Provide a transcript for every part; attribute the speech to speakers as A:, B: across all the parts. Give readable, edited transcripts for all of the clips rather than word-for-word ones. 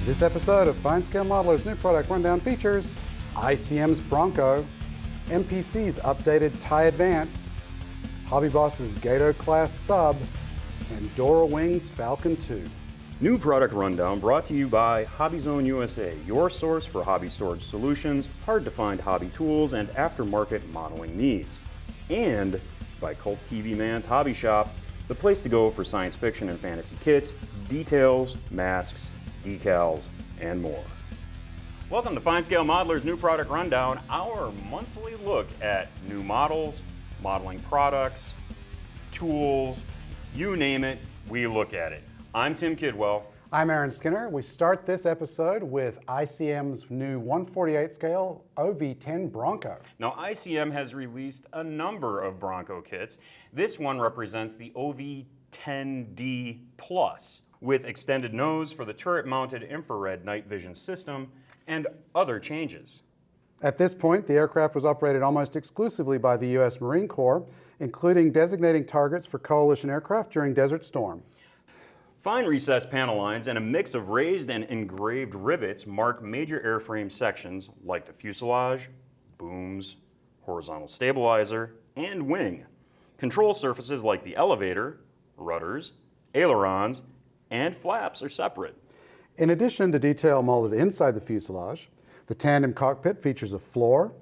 A: This episode of FineScale Modeler's new product rundown features ICM's Bronco, MPC's updated TIE Advanced, HobbyBoss's Gato class sub, and Dora Wings Falcon II.
B: New product rundown brought to you by HobbyZone USA, your source for hobby storage solutions, hard to find hobby tools, and aftermarket modeling needs. And by Cult TV Man's Hobby Shop, the place to go for science fiction and fantasy kits, details, masks, decals, and more. Welcome to FineScale Modeler's new product rundown, our monthly look at new models, modeling products, tools, you name it, we look at it. I'm Tim Kidwell.
A: I'm Aaron Skinner. We start this episode with ICM's new 1/48 scale OV-10 Bronco.
B: Now, ICM has released a number of Bronco kits. This one represents the OV-10D Plus, with extended nose for the turret-mounted infrared night vision system and other changes.
A: At this point, the aircraft was operated almost exclusively by the U.S. Marine Corps, including designating targets for coalition aircraft during Desert Storm.
B: Fine recessed panel lines and a mix of raised and engraved rivets mark major airframe sections like the fuselage, booms, horizontal stabilizer, and wing. Control surfaces like the elevator, rudders, ailerons, and flaps are separate.
A: In addition to detail molded inside the fuselage, the tandem cockpit features a floor,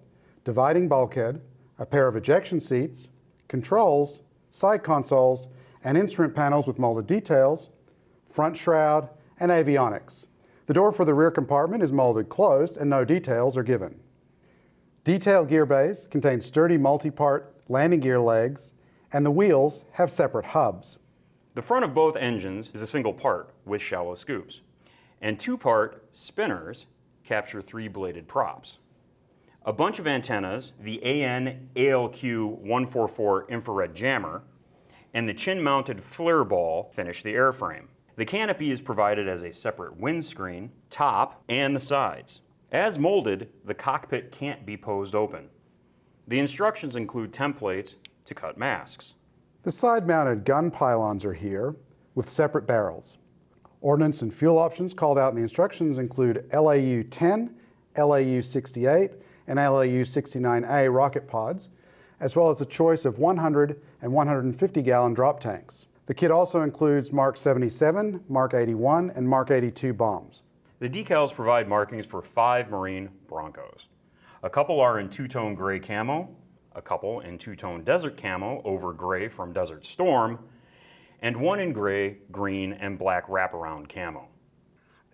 A: dividing bulkhead, a pair of ejection seats, controls, side consoles, and instrument panels with molded details, front shroud, and avionics. The door for the rear compartment is molded closed and no details are given. Detailed gear base contains sturdy multi-part landing gear legs, and the wheels have separate hubs.
B: The front of both engines is a single part with shallow scoops, and two-part spinners capture three-bladed props. A bunch of antennas, the AN-ALQ-144 infrared jammer, and the chin-mounted flare ball finish the airframe. The canopy is provided as a separate windscreen, top, and the sides. As molded, the cockpit can't be posed open. The instructions include templates to cut masks.
A: The side-mounted gun pylons are here with separate barrels. Ordnance and fuel options called out in the instructions include LAU-10, LAU-68, and LAU-69A rocket pods, as well as a choice of 100 and 150-gallon drop tanks. The kit also includes Mark 77, Mark 81, and Mark 82 bombs.
B: The decals provide markings for 5 Marine Broncos. A couple are in two-tone gray camo, a couple in two-tone desert camo over gray from Desert Storm, and one in gray, green, and black wraparound camo.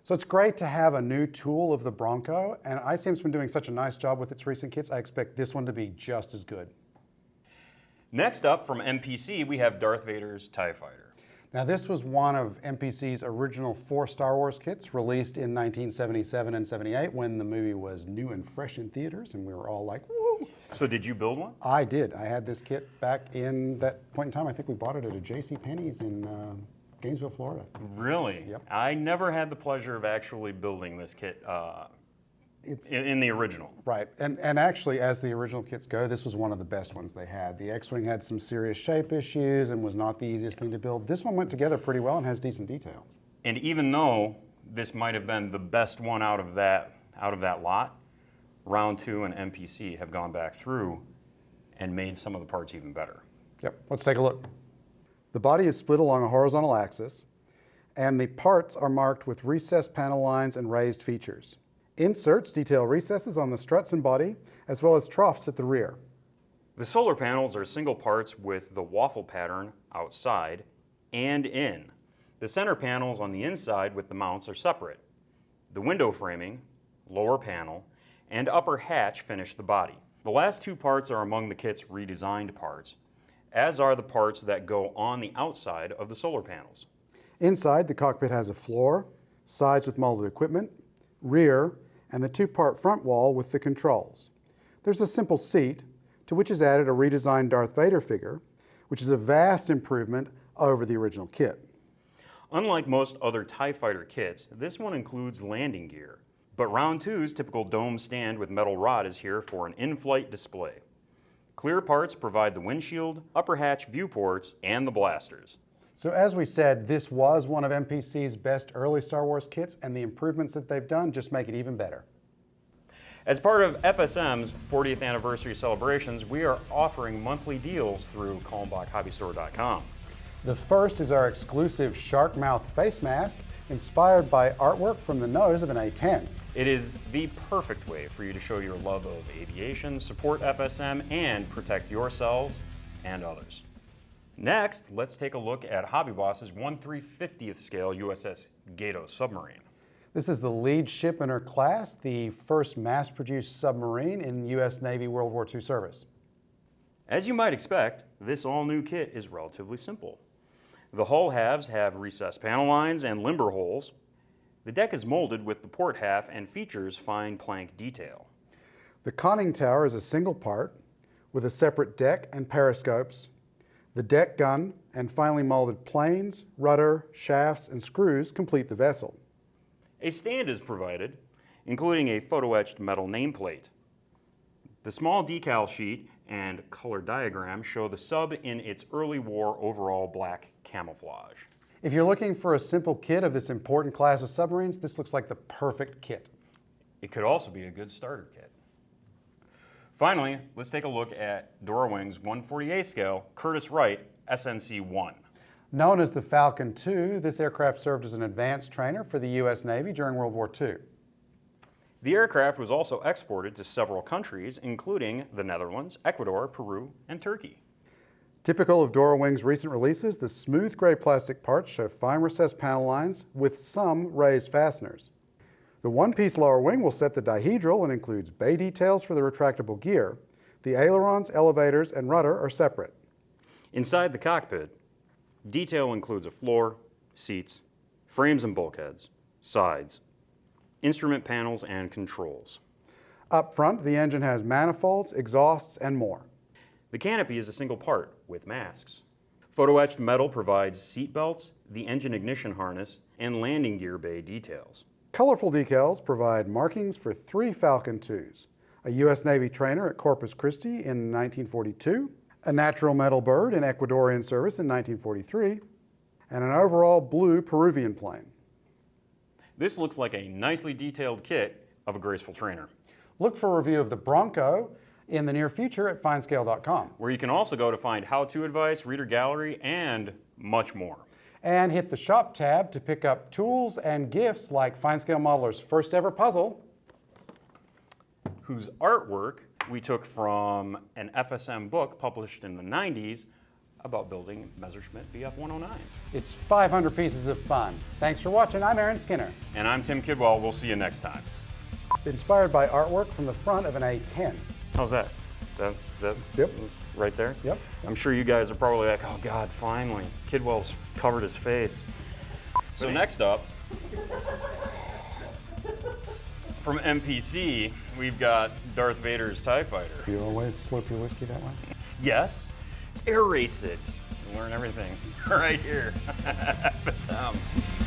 A: So it's great to have a new tool of the Bronco, and ICM's been doing such a nice job with its recent kits. I expect this one to be just as good.
B: Next up from MPC, we have Darth Vader's TIE Fighter.
A: Now this was one of MPC's original 4 Star Wars kits released in 1977 and 78 when the movie was new and fresh in theaters, and we were all like, woo!
B: So did you build one?
A: I did. I had this kit back in that point in time. I think we bought it at a JCPenney's in Gainesville, Florida.
B: Really?
A: Yep.
B: I never had the pleasure of actually building this kit in the original.
A: Right, and actually, as the original kits go, this was one of the best ones they had. The X-Wing had some serious shape issues and was not the easiest thing to build. This one went together pretty well and has decent detail.
B: And even though this might have been the best one out of that lot, Round 2 and MPC have gone back through and made some of the parts even better.
A: Yep, let's take a look. The body is split along a horizontal axis, and the parts are marked with recessed panel lines and raised features. Inserts detail recesses on the struts and body, as well as troughs at the rear.
B: The solar panels are single parts with the waffle pattern outside and in. The center panels on the inside with the mounts are separate. The window framing, lower panel, and upper hatch finish the body. The last 2 parts are among the kit's redesigned parts, as are the parts that go on the outside of the solar panels.
A: Inside, the cockpit has a floor, sides with molded equipment, rear, and the 2-part front wall with the controls. There's a simple seat, to which is added a redesigned Darth Vader figure, which is a vast improvement over the original kit.
B: Unlike most other TIE Fighter kits, this one includes landing gear. But Round 2's typical dome stand with metal rod is here for an in-flight display. Clear parts provide the windshield, upper hatch viewports, and the blasters.
A: So as we said, this was one of MPC's best early Star Wars kits, and the improvements that they've done just make it even better.
B: As part of FSM's 40th anniversary celebrations, we are offering monthly deals through KalmbachHobbyStore.com.
A: The first is our exclusive shark mouth face mask, inspired by artwork from the nose of an A-10.
B: It is the perfect way for you to show your love of aviation, support FSM, and protect yourselves and others. Next, let's take a look at HobbyBoss's 1/350th scale USS Gato submarine.
A: This is the lead ship in her class, the first mass-produced submarine in U.S. Navy World War II service.
B: As you might expect, this all-new kit is relatively simple. The hull halves have recessed panel lines and limber holes. The deck is molded with the port half and features fine plank detail.
A: The conning tower is a single part with a separate deck and periscopes. The deck gun and finely molded planes, rudder, shafts, and screws complete the vessel.
B: A stand is provided, including a photo-etched metal nameplate. The small decal sheet and color diagram show the sub in its early war overall black camouflage.
A: If you're looking for a simple kit of this important class of submarines, this looks like the perfect kit.
B: It could also be a good starter kit. Finally, let's take a look at Dora Wings 1/48 scale Curtiss-Wright SNC-1.
A: Known as the Falcon II, this aircraft served as an advanced trainer for the U.S. Navy during World War II.
B: The aircraft was also exported to several countries, including the Netherlands, Ecuador, Peru, and Turkey.
A: Typical of Dora Wings' recent releases, the smooth gray plastic parts show fine recessed panel lines with some raised fasteners. The one-piece lower wing will set the dihedral and includes bay details for the retractable gear. The ailerons, elevators, and rudder are separate.
B: Inside the cockpit, detail includes a floor, seats, frames and bulkheads, sides, instrument panels, and controls.
A: Up front, the engine has manifolds, exhausts, and more.
B: The canopy is a single part with masks. Photo-etched metal provides seat belts, the engine ignition harness, and landing gear bay details.
A: Colorful decals provide markings for 3 Falcon IIs, a U.S. Navy trainer at Corpus Christi in 1942, a natural metal bird in Ecuadorian service in 1943, and an overall blue Peruvian plane.
B: This looks like a nicely detailed kit of a graceful trainer.
A: Look for a review of the Bronco in the near future at FineScale.com.
B: Where you can also go to find how-to advice, reader gallery, and much more.
A: And hit the Shop tab to pick up tools and gifts like FineScale Modeler's first ever puzzle,
B: whose artwork we took from an FSM book published in the 90s about building Messerschmitt BF-109s.
A: It's 500 pieces of fun. Thanks for watching. I'm Aaron Skinner.
B: And I'm Tim Kidwell. We'll see you next time.
A: Inspired by artwork from the front of an A-10.
B: How's that? That
A: Yep.
B: right there?
A: Yep.
B: I'm sure you guys are probably like, oh God, finally. Kidwell's covered his face. So next up, from MPC, we've got Darth Vader's TIE Fighter.
A: Do you always slurp your whiskey that way?
B: Yes, it aerates it. You learn everything right here. FSM.